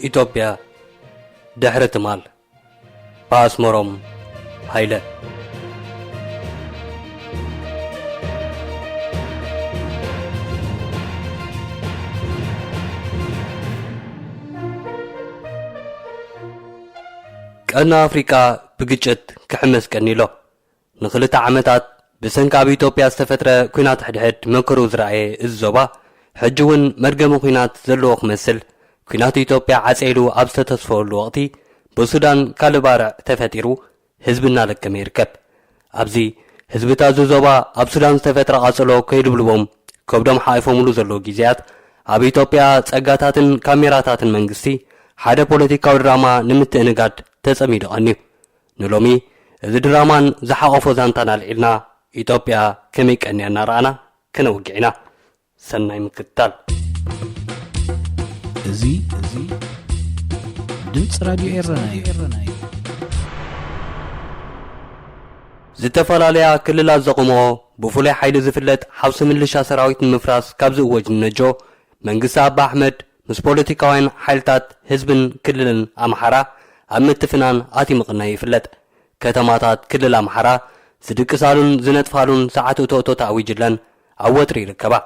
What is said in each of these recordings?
إثيوبيا دحر تمال باسمروم هايله كأن أفريقيا بجت كحمس كنيلو نخلت عمتات بسنك أبي إثيوبيا استفترة كينات حدحد مكرو زرعي الزوبا حجون مرقم كينات زلوخ مسل كينات إثيوبيا عسيلو أبسط تصفور الوقتي بسودان كالبارع تفتيرو حزبنا لكم يركب أبزي حزب تازو زوبا أبسودان استفترة قاسلو كيدو بلوم كبدم حايفو ملو زلو جيزيات أبي إثيوبيا تساقاتاتن كاميراتاتن منغستي حدا بوليتيكاو دراما نمتئنقاد تسميدو أنيو نلومي إذا درامان زحاقفو زانتانا لعلنا إثيوبيا كميك أني أنا رأنا كنوقعنا سناي مكتال زي دمت راديو إيراناي زتفلاليا كللا زقمو بفولي حيل زفلت حوس ملشا سراويت المفراس كابز وجه النجو منقس أبا أحمد مس بوليتيكاوين حيلتات حزبن كللن أمحرا أمتفنان آتي مقنا يفلت كتماتات كلل أمحرا زدك سالون زنت فالون ساعتو توتو تاوي جلن أوتري ركبا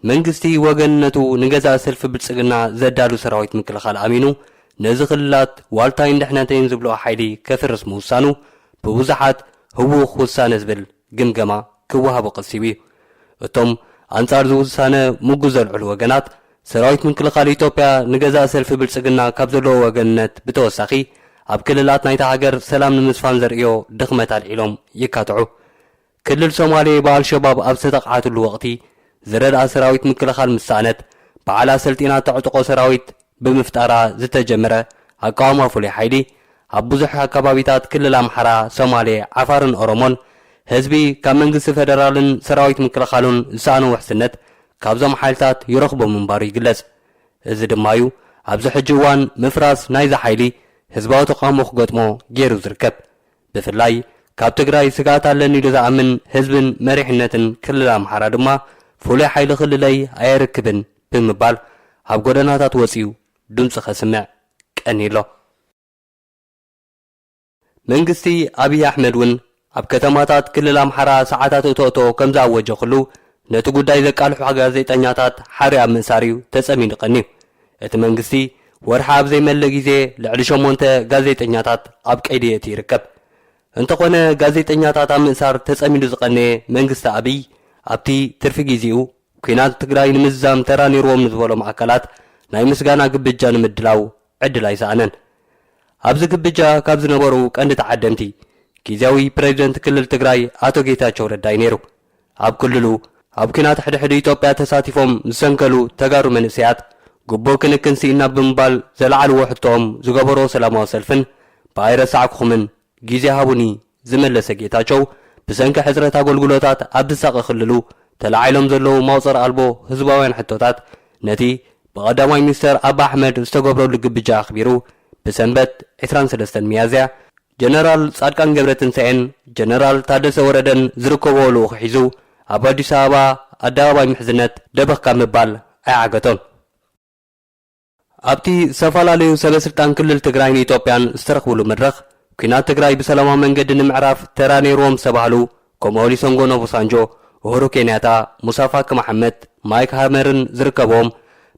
منقستي وغنتو نغزا سلف بلسقنا زدالو سراويت مكلخال أمينو نزخلات والتاين دحناتين زبلو حيلي كفر رسمو وسانو بوزحات هو خوصان زبل قمقما كوهابو قصيبي اتم أنصار زوزسانة مقوزل علو وغنات سراويت مكلخال إثيوبيا نغزا سلف بلسقنا كابزلو وغنت بتوساخي أب كللات نايتا هاجر سلام نمسفان زرقيو دخمت العلوم يكاتعو كلل سومالي بالشباب أب ستقعات الوقتي زرد سراويت مكلخال مسانت بعلا سلطينات تعتقو سراويت بمفتارا زتجمرة أقاوما فولي حيلي أب بزحها كبابيتات كلل أمحرا سومالي عفارن أورومون هزبي كامنجس فدرالن سراويت مكلخالون زسانو وحسنت كابزم حالتات يرخبو منباري قلس إذا دمايو أبزح جوان مفراس نايزا حيلي هزباو تقامو خقوتمو جيرو زركب بفلاي كاب تقراي سقاتا لني لزعمن هزبن مريحنتن كل الامحارا دما فولي حيل خللي ايركبن بمبال هاب قدناتات وسيو دمس خسمع كأنيلو منقستي أبي أحمد ون أب كتماتات كل الامحارا ساعتات توتو كمزا وجه خلو نتقو داي ذكال حقا زي تنياتات حاري أب منساريو تسأمين قنيو ات منقستي ورحاب زي ملقيزي لعلشو مونتا غازيتنياتات أب كايديتي ركب انت قونا غازيتنياتات أم إنسار تسأمينو زقني منغستا أبي أبتي ترفقيزيو كينات تقراي نمزام تراني روم نزولو معاكالات ناي مسغانا قبجا نمدلاو عدلا يسانن أبز قبجا كابز نبارو كأن تعدمتي كيزاوي بريزيدنت كلل تقراي آتو جيتاچو رداي نيرو أب كللو أب كينات حد إثيوبيا تساتيفوم زنكلو تقارو منسيات قبو كنكن سينا بمبال زلعل وحدتهم زقبرو سلامو سلفن بايرا ساعكخمن جيزي هابوني زمن لسكيتاچو بسنك حزرة أقولقلوتات أبساق خللو تلعيلهم زلو موصر ألبو هزباوين حتوتات نتي بقدامي مستر أبا أحمد استقبرو لقبجا أخبيرو بسنبت 23 ميازيا جنرال صادقان قبرتن سعين جنرال تادس وردن زركوبو لو خحيزو أبا دي سابا أدابا محزنت دبخ كامبال أعاقتون أبتي سفالاليو سلسلتان كل تقراين إثيوبيان استرخبولو مدرخ كينات تقراي بسلامة منقد نمعراف تراني روم سبالو كومولي سونغو نوفو سانجو وهورو كينياتا مصافاك محمد مايك هامرن زركبوم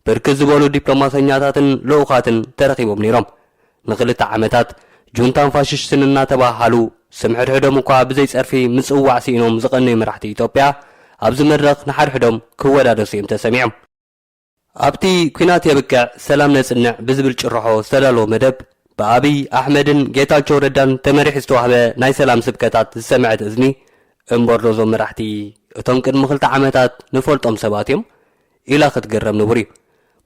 بركز بولو دبلوماسينياتاتن لوخاتن ترخيبوم نيروم نقلت عامتات جونتان فاشش سننا تباهالو سمحر حدوم وكا بزي سرفي مسؤوع سينوم زقني مرحتي إثيوبيا أبز مدرخ نحر حدوم كودا دسيم تسميعم أبتي كينات يبكع سلام نسنع بزبل جرحو سلالو مدب بأبي أحمدن جيتاچو ردان تمريح استوحبه ناي سلام سبكتات سمعت إذني انبرلوزو مرحتي اتم كد مخلط عمتات نفولتم سباتيم إلا خد قرم نبري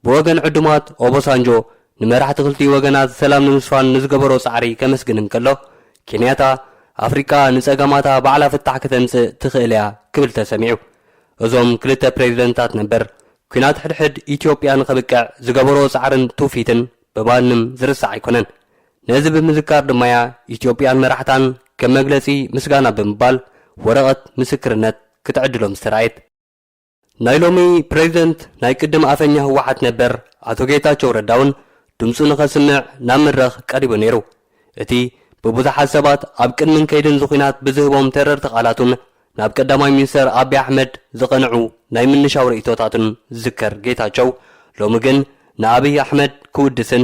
بوغن عدومات أوبوسانجو نمرحت خلطي وغنات سلام نمسفان نزقبرو سعري كمسكن انكالو كينياتا أفريكا نساقاماتا بعلا فتح كتنس تخيليا كبل تسميعو ازوم كلتا بريزيدنتات نبر كينات حد إثيوبيا نخبكع زقبرو سعرن توفيتن ببانم زرسع يكونن نزب مذكار دمايا إثيوبيان مرحتان كمجلسي مسغانا بمبال ورقت مسكرنت كتعدلو مسترايت نايلومي بريزيدنت ناي قدم افنيا هوحات نبر اتو جيتاچو رداون ድምፁ ንኸስምዕ ናብ መድረኽ ቀሪቡ ነይሩ። እቲ ብብዙሓት ሰባት ኣብ ቅድምን ከይድን ዝኹናት ብዝህቦም ተረርቲ ቃላቱን ናብ ቀዳማይ ሚኒስተር ኣብይ ኣሕመድ ዝቐንዑ ናይ ምንሻው ርእቶታትን ዝዝከር ጌታቸው ሎሚ ግን ንኣብይ ኣሕመድ ክውድስን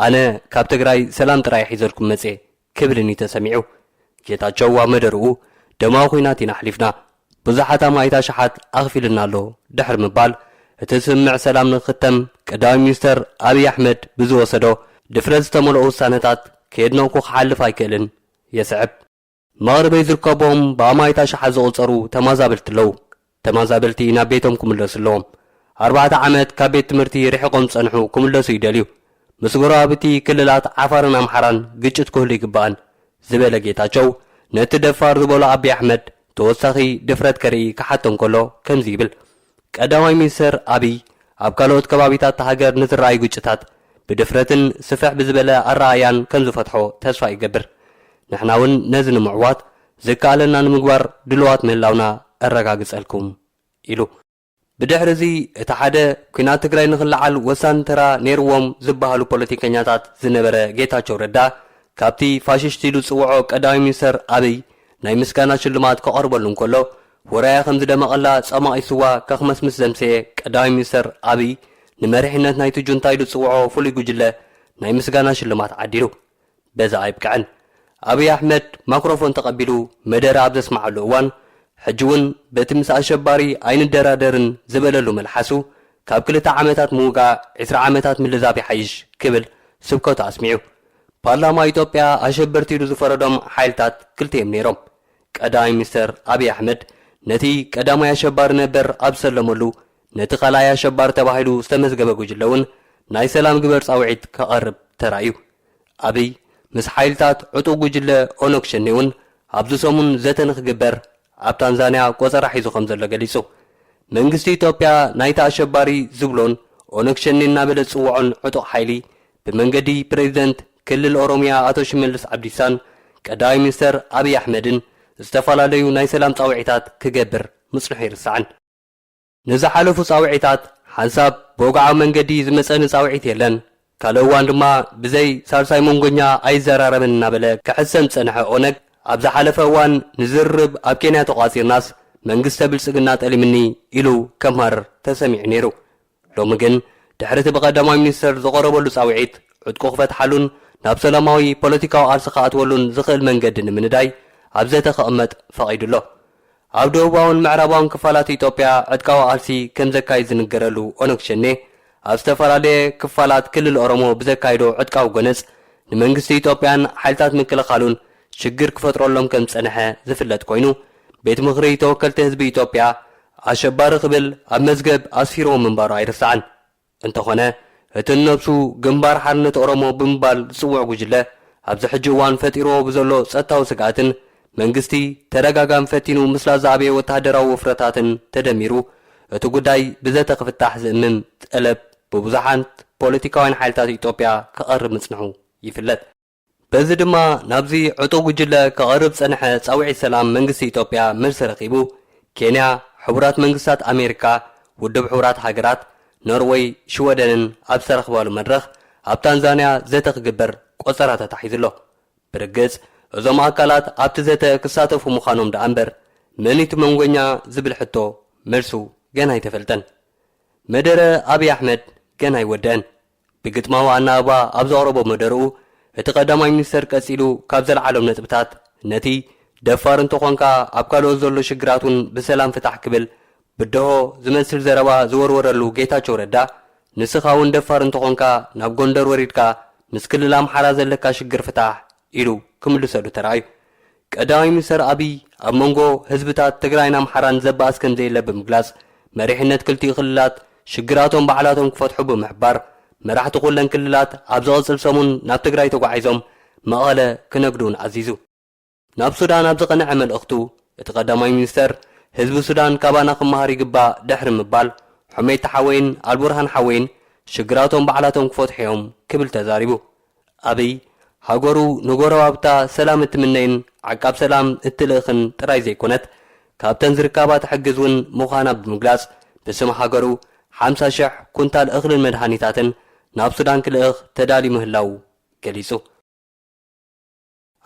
ኣነ ካብ ትግራይ ሰላም ጥራይ ሒዘልኩም መጽ ክብልኒ ተሰሚዑ። ጌታቸው ኣብ መደርኡ ደማዊ ኩናት ኢና ሓሊፍና ብዙሓት ኣማይታ ሸሓት ኣኽፊልና ኣሎ ድሕሪ ምባል እቲ ስምዕ ሰላም ንኽተም ቀዳማይ ሚኒስተር ኣብይ ኣሕመድ ብዝወሰዶ ድፍረት ዝተመልኦ ውሳነታት ከየድነቑ ክሓልፍ ኣይክእልን የስዕብ። መቕረበይ ዝርከቦም ብኣማይታ ሸሓት ዝቑፀሩ ተመዛበልቲ ኣለዉ። ተመዛበልቲ ናብ ቤቶም ክምለሱ ኣለዎም። 4 ዓመት ካብ ቤት ትምህርቲ ርሒቖም ጸንሑ ክምለሱ ይደልዩ። ምስ ጎረባብቲ ክልላት ዓፋርን ኣምሓራን ግጭት ክህሉ ይግባአን ዝበለ ጌታቸው ነቲ ደፋር ዝበሎ ኣብይ ኣሕመድ ተወሳኺ ድፍረት ከርኢ ክሓቶም ከሎ ከምዚ ይብል። ቀዳማይ ሚኒስተር ኣብይ ኣብ ካልኦት ከባቢታት ሃገር ንዝረኣዩ ግጭታት ብድፍረትን ስፍሕ ብዝበለ ኣረኣያን ከም ዝፈትሖ ተስፋ ይገብር። ንሕና እውን ነዚ ንምዕዋት ዝከኣለና ንምግባር ድልዋት ምህላውና ኣረጋግጸልኩም ኢሉ። ብድሕሪ እዚ እቲ ሓደ ኩናት ትግራይ ንኽለዓል ወሳኒ ተራ ነይርዎም ዝበሃሉ ፖለቲከኛታት ዝነበረ ጌታቸው ረዳ ካብቲ ፋሽስት ኢሉ ዝጽውዖ ቀዳማይ ሚኒስተር ኣብይ ናይ ምስጋና ሽልማት ከቐርበሉ እንከሎ ወራያ ከም ዝደመቐላ ጸማቒ ስዋ ከኽመስምስ ዘምስየ ቀዳማይ ሚኒስተር ኣብይ ንመሪሕነት ናይቲ ጁንታ ኢሉ ዝጽውዖ ፍሉይ ጉጅለ ናይ ምስጋና ሽልማት ዓዲሉ። በዛ ኣይብቅዕን። ኣብይ ኣሕመድ ማይክሮፎን ተቐቢሉ መደረ ኣብ ዘስማዓሉ እዋን ሕጂ እውን በቲ ምስ ኣሸባሪ ኣይንደራደርን ዝበለሉ መልሓሱ ካብ 2 ዓመታት ምውጋዕ 20 ዓመታት ምልዛብ ይሓይሽ ክብል ስብከቱ ኣስሚዑ። ፓርላማ ኢትዮጵያ ኣሸበርቲ ኢሉ ዝፈረዶም ሓይልታት ክልቲኦም ነይሮም። ቀዳማይ ሚኒስተር ኣብይ ኣሕመድ ነቲ ቀዳማይ ኣሸባሪ ነበር ኣብ ዝሰለመሉ ነቲ ኻልኣይ ኣሸባሪ ተባሂሉ ዝተመዝገበ ጉጅለ እውን ናይ ሰላም ግበር ጻውዒት ከቐርብ ተራእዩ። ኣብይ ምስ ሓይልታት ዕጡቕ ጉጅለ ኦነግ ሸኔ እውን ኣብዚ ሰሙን ዘተ ንኽግበር ኣብ ታንዛንያ ቆፀራ ሒዙ ከም ዘሎ ገሊጹ። መንግስቲ ኢትዮጵያ ናይቲ ኣሸባሪ ዝብሎን ኦነግ ሸኔ እናበለ ዝጽውዖን ዕጡቕ ሓይሊ ብመንገዲ ፕሬዚደንት ክልል ኦሮሚያ ኣቶ ሽመልስ ዓብዲሳን ቀዳማይ ሚኒስተር ኣብይ ኣሕመድን ዝተፈላለዩ ናይ ሰላም ጻውዒታት ክገብር ምጽንሑ ይርስዓን። ንዝሓለፉ ጻውዒታት ሓንሳብ ብወግዓዊ መንገዲ ዝመፀኒ ጻውዒት የለን፣ ካልእ እዋን ድማ ብዘይ ሳልሳይ መንጎኛ ኣይዘራረብን እናበለ ክሕሰም ጸንሐ ኦነግ ኣብ ዝሓለፈ እዋን ንዝርብ ኣብ ኬንያ ተቋፂርናስ መንግስተ ብልጽግና ጠሊምኒ ኢሉ ከማርር ተሰሚዑ ነይሩ። ሎሚ ግን ድሕርቲ ብቐዳማይ ሚኒስተር ዝቐረበሉ ጻውዒት ዕጥቁ ክፈትሓሉን ናብ ሰላማዊ ፖለቲካዊ ቃልሲ ክኣትወሉን ዝኽእል መንገዲ ንምንዳይ ኣብ ዘተ ክቕመጥ ፈቒዱሎ። ኣብ ደቡባውን ምዕራባውን ክፋላት ኢትዮጵያ ዕጥቃዊ ቃልሲ ከም ዘካይድ ዝንገረሉ ኦነግ ሸኔ ኣብ ዝተፈላለየ ክፋላት ክልል ኦሮሞ ብዘካይዶ ዕጥቃዊ ጎነፅ ንመንግስቲ ኢትዮጵያን ሓይልታት ምክልኻሉን ሽግር ክፈጥረሎም ከም ጸንሐ ዝፍለጥ ኮይኑ ቤት ምኽሪ ተወከልቲ ህዝቢ ኢትዮጵያ ኣሸባሪ ክብል ኣብ መዝገብ ኣስፊሮ ምንባሩ ኣይርስዓን። እንተኾነ እቲ ነብሱ ግንባር ሓርነት ኦሮሞ ብምባል ዝጽውዕ ጉጅለ ኣብዚ ሕጂ እዋን ፈጢርዎ ብዘሎ ጸጥታዊ ስጋኣትን መንግስቲ ተደጋጋሚ ፈቲኑ ምስላ ዝዓበየ ወተሃደራዊ ውፍረታትን ተደሚሩ እቲ ጉዳይ ብዘተ ክፍታሕ ዝእምም ጠለብ ብብዙሓት ፖለቲካውያን ሓይልታት ኢትዮጵያ ክቐርብ ምጽንሑ ይፍለጥ። በዚ ድማ ናብዚ ዕጡቕ ጉጅለ ክቐርብ ጸንሐ ጻውዒት ሰላም መንግስቲ ኢትዮጵያ መልሲ ረኺቡ ኬንያ፣ ሕቡራት መንግስታት ኣሜሪካ፣ ውድብ ሕቡራት ሃገራት፣ ኖርዌይ፣ ሽወደንን ኣብ ዝተረኽባሉ መድረኽ ኣብ ታንዛንያ ዘተ ክግበር ቆፀራ ተታሒዙሎ። ብርግጽ እዞም ኣካላት ኣብቲ ዘተ ክሳተፉ ምዃኖም ደኣ እምበር መኒቱ መንጎኛ ዝብል ሕቶ መልሱ ገና ኣይተፈልጠን። መደረ ኣብይ ኣሕመድ ገና ኣይወድአን። ብግጥማዊ ኣናባባ ኣብ ዘቕረቦ መደርኡ እቲ ቀዳማይ ሚኒስተር ቀጺሉ ካብ ዘለዓሎም ነጥብታት ነቲ ደፋር እንተኾንካ ኣብ ካልኦት ዘሎ ሽግራቱን ብሰላም ፍታሕ ክብል ብድሆ ዝመስል ዘረባ ዝወርወረሉ ጌታቸው ረዳ ንስኻ እውን ደፋር እንተኾንካ ናብ ጎንደር ወሪድካ ምስ ክልል ኣምሓራ ዘለካ ሽግር ፍታሕ ኢሉ ክምልሰሉ ተራእዩ። ቀዳማይ ሚኒስተር ኣብይ ኣብ መንጎ ህዝብታት ትግራይን ኣምሓራን ዘባኣስ ከም ዘየለ ብምግላጽ መሪሕነት ክልቲኡ ክልላት ሽግራቶም ባዕላቶም ክፈትሑ ብምሕባር መራሕቲ ኩለን ክልላት ኣብ ዝቐጽል ሰሙን ናብ ትግራይ ተጓዒዞም መቐለ ክነግዱን ኣዚዙ። ናብ ሱዳን ኣብ ዝቐንዐ መልእኽቱ እቲ ቀዳማይ ሚኒስተር ህዝቢ ሱዳን ካባና ክመሃር ይግባእ ድሕሪ ምባል ሑመይቲ ሓወይን ኣልቡርሃን ሓወይን ሽግራቶም ባዕላቶም ክፈትሑ እዮም ክብል ተዛሪቡ። ኣብይ ሃገሩ ንጎረባብታ ሰላም እትምነይን ዓቃብ ሰላም እትልእኽን ጥራይ ዘይኮነት ካብተን ዝርከባ ትሕግዝ እውን ምዃና ብምግላጽ ብስም ሃገሩ 50,000 ኩንታል እኽልን መድሃኒታትን ናብ ሱዳን ክልእኽ ተዳልዩ ምህላው ገሊጹ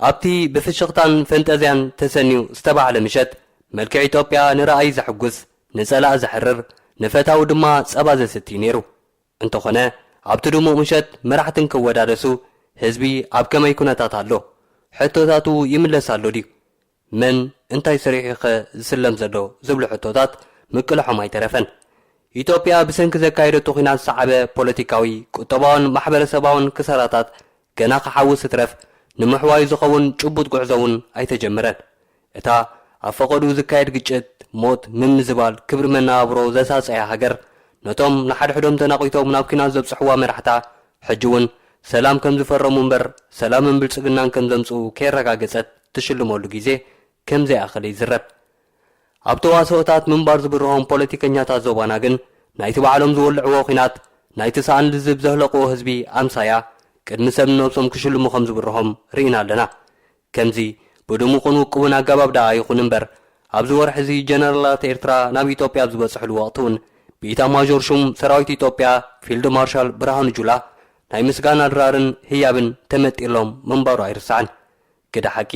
ኣብቲ ብፍሽኽታን ፈንጠዝያን ተሰኒዩ ዝተባህለ ምሸት መልክዕ ኢትዮጵያ ንረኣይ ዘሕጉስ ንጸላእ ዘሕርር ንፈታዊ ድማ ጸባ ዘስቲ ነይሩ እንተኾነ ኣብቲ ድሙቕ ምሸት መራሕትን ክወዳደሱ ህዝቢ ኣብ ከመይ ኩነታት ኣሎ ሕቶታቱ ይምለስ ኣሎ ድዩ መን እንታይ ሰሪሑ ኸ ዝስለም ዘሎ ዝብሉ ሕቶታት ምቅልሖም ኣይተረፈን ኢትዮጵያ ብሰንኪ ዘካየደቱ ኹናት ሰዓበ ፖለቲካዊ ቁጠባውን ማሕበረሰባውን ክሰራታት ገና ክሓውስ ትረፍ ንምሕዋይ ዝኸውን ጭቡጥ ጉዕዞውን ኣይተጀመረን እታ ኣብ ፈቐዱ ዝካየድ ግጭት ሞት ምምዝባል ክብሪ መነባብሮ ዘሳፀያ ሃገር ነቶም ንሓድሕዶም ተናቒቶም ናብ ኲናት ዘብፅሕዋ መራሕታ ሕጂ እውን ሰላም ከም ዝፈረሙ እምበር ሰላምን ብልጽግናን ከም ዘምጽኡ ከይረጋገጸት ትሽልመሉ ግዜ ከም ዘይኣኸለ ይዝረብ ኣብ ተዋስኦታት ምንባር ዝብርሆም ፖለቲከኛታት ዞባና ግን ናይቲ ባዕሎም ዝወልዕዎ ኹናት ናይቲ ሰኣን ልዝብ ዘህለቕዎ ህዝቢ ኣምሳያ ቅድሚ ሰብ ነብሶም ክሽልሙ ከም ዝብርሆም ርኢና ኣለና ከምዚ ብድሙቕን ውቁብን ኣገባብ ደኣ ይኹን እምበር ኣብዚ ወርሒ እዚ ጀነራላት ኤርትራ ናብ ኢትዮጵያ ኣብ ዝበፅሕሉ ወቕቲ እውን ብኢታማዦር ሹም ሰራዊት ኢትዮጵያ ፊልድ ማርሻል ብርሃኑ ጁላ ናይ ምስጋና ድራርን ህያብን ተመጢሎም ምንባሩ ኣይርስዓን ግዳ ሓቂ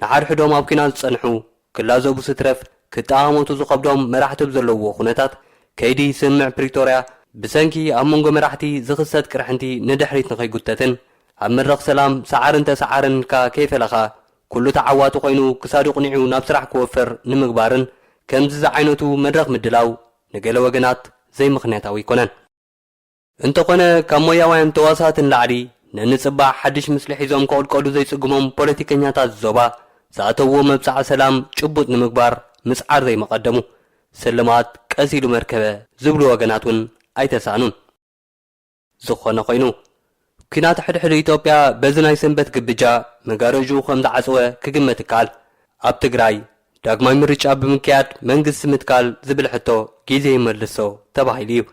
ንሓድሕዶም ኣብ ኲናት ዝጸንሑ ክላዘቡ ስትረፍ ክጠኣመቱ ዝኸብዶም መራሕቲ ብዘለዎ ኩነታት ከይዲ ስምዕ ፕሪቶርያ ብሰንኪ ኣብ መንጎ መራሕቲ ዝኽሰት ቅርሕንቲ ንድሕሪት ንኸይጉተትን ኣብ መድረኽ ሰላም ሰዓርን ተሰዓርን ኢልካ ከይፈለኻ ኩሉ ተዓዋቲ ኮይኑ ክሳዱ ቕኒዑ ናብ ስራሕ ክወፍር ንምግባርን ከምዚ ዝዓይነቱ መድረኽ ምድላው ንገለ ወገናት ዘይምኽንያታዊ ይኮነን እንተኾነ ካብ ሞያውያን ተዋሳትን ላዕሊ ነንጽባዕ ሓድሽ ምስሊ ሒዞም ከቕልቀሉ ዘይጽግሞም ፖለቲከኛታት ዞባ ዝኣተውዎ መብጻዕ ሰላም ጭቡጥ ንምግባር ምጽዓር ዘይመቐደሙ ስልማት ቀሲሉ መርከበ ዝብሉ ወገናት እውን ኣይተሳኑን ዝኾነ ኮይኑ ኲናት ሕድሕድ ኢትዮጵያ በዚ ናይ ሰንበት ግብጃ መጋረጁ ከም ዝዓጽወ ክግመት ይከኣል ኣብ ትግራይ ዳግማይ ምርጫ ብምክያድ መንግስቲ ምትካል ዝብል ሕቶ ግዜ ይመልሶ ተባሂሉ እዩ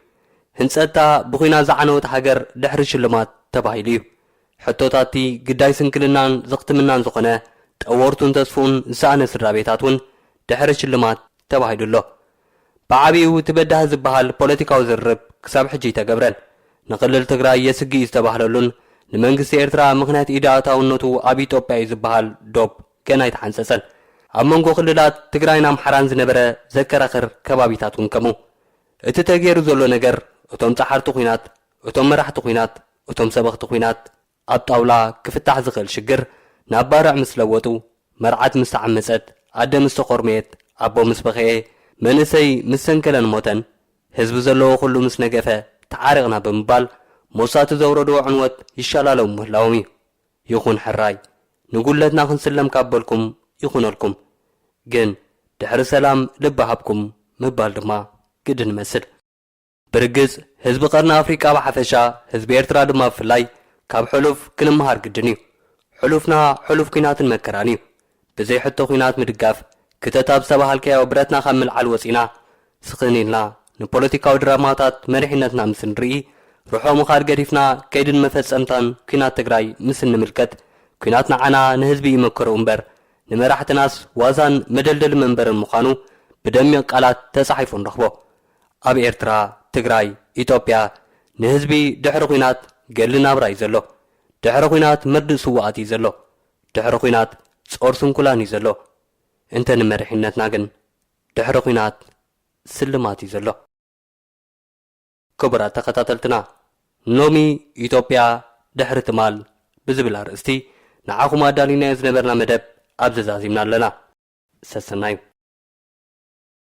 ህንጸታ ብኹናት ዝዓነወት ሃገር ድሕሪ ሽልማት ተባሂሉ እዩ ሕቶታቲ ግዳይ ስንክልናን ዝኽትምናን ዝኾነ ጠወርቱን ተስፉን ዝሰኣነ ስድራ ቤታት እውን ድሕሪ ሽልማት ተባሂሉ ኣሎ ብዓብዩ ትበዳህ ዝበሃል ፖለቲካዊ ዝርርብ ክሳብ ሕጂ ተገብረን ንኽልል ትግራይ የስግኢ ዝተባህለሉን ንመንግስቲ ኤርትራ ምኽንያት ኢዳእታውነቱ ኣብ ኢትዮጵያ እዩ ዝበሃል ዶብ ገና ኣይተሓንጸጸን ኣብ መንጎ ክልላት ትግራይን ኣምሓራን ዝነበረ ዘከራኽር ከባቢታት እውን ከምኡ እቲ ተገይሩ ዘሎ ነገር እቶም ጻሓርቲ ኹናት እቶም መራሕቲ ኹናት እቶም ሰበኽቲ ኹናት ኣብ ጣውላ ክፍታሕ ዝኽእል ሽግር ናብ ባርዕ ምስ ለወጡ መርዓት ምስ ተዓመጸት ኣደ ምስ ተኾርሜት ኣቦ ምስ በኸየ መንእሰይ ምስ ሰንከለን ሞተን ህዝቢ ዘለዎ ኩሉ ምስ ነገፈ ተዓሪቕና ብምባል ሞሳቲ ዘውረድዎ ዕንወት ይሻላለው ምህላዎም እዩ ይኹን ሕራይ ንጉለትና ክንስለም ካበልኩም ይኹነልኩም ግን ድሕሪ ሰላም ልበሃብኩም ምባል ድማ ግድን መስል ብርግጽ ህዝቢ ቀርኒ ኣፍሪቃ ብሓፈሻ ህዝቢ ኤርትራ ድማ ብፍላይ ካብ ሕሉፍ ክንምሃር ግድን እዩ ሕሉፍና ሕሉፍ ኲናትን መከራን እዩ ብዘይ ሕቶ ኲናት ምድጋፍ ክተታብ ዝተባሃልከዮ ብረትና ካብ ምልዓል ወፂና ስኽን ኢልና ንፖለቲካዊ ድራማታት መሪሕነትና ምስ ንርኢ ርሖ ምኻድ ገዲፍና ከይድን መፈጸምታን ኲናት ትግራይ ምስ ንምልከት ኲናት ንዓና ንህዝቢ ይመክሩ እምበር ንመራሕትናስ ዋዛን መደልደሊ መንበርን ምዃኑ ብደሚቕ ቃላት ተጻሒፉ ንረኽቦ ኣብ ኤርትራ ትግራይ ኢትዮጵያ ንህዝቢ ድሕሪ ኲናት ገሊ ናብራ እዩ ዘሎ ድሕሪ ኲናት መርድእ ስዋኣት እዩ ዘሎ ድሕሪ ኲናት ጾር ስንኩላን እዩ ዘሎ እንተ ንመሪሕነትና ግን ድሕሪ ኲናት ስልማት እዩ ዘሎ ክቡራት ተኸታተልትና ሎሚ ኢትዮጵያ ድሕሪ ትማል ብዝብል ኣርእስቲ ንዓኹም ኣዳሊናዮ ዝነበርና መደብ ኣብ ዘዛዚምና ኣለና ሰሰናዩ